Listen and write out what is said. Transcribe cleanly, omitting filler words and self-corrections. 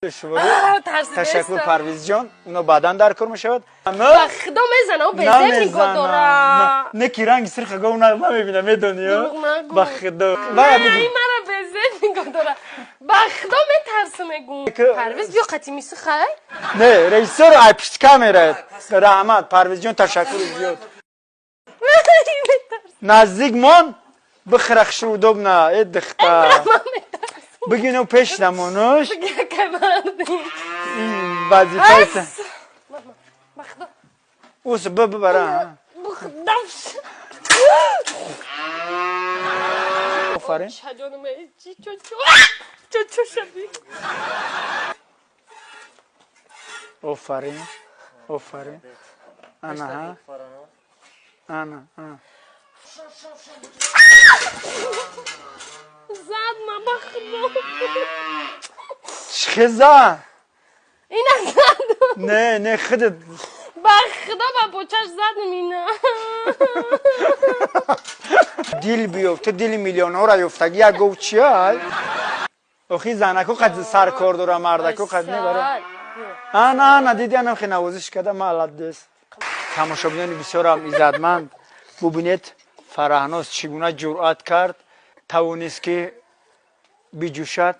شما تشکر پرویز جان اونا بعداً در کار میشود خدا میزنه و بزن میگذاره نه کی رنگ سرخ گو نه میبینم میدونی با خدا این مرا بزن میگذاره با خدا میترسم گون پرویز بیا قطعی خای نه رئیس رو اپیس کامera رحمت پرویز جان تشکر زیاد نزدیک من بخرخ شودم نه ای دختر بگینو پیش نمونش این وظیفه اوس ببره آفرین آفرین آفرین انا ها انا زد ما بخدا خزا اینا زد نه خودت بخدا با پوچش زدم اینا دیل بیفته دیل میلیون‌ها را یفتگی یک گفت چیه اخی زنکو قد سر کار داره مردکو قد نبره نه دیدی انم خیلی نوازش کرده مالت دست تماشاگران بسیار هم عزتمند ببینید فرهناز چگونه جرأت کرد توانست که بجوشد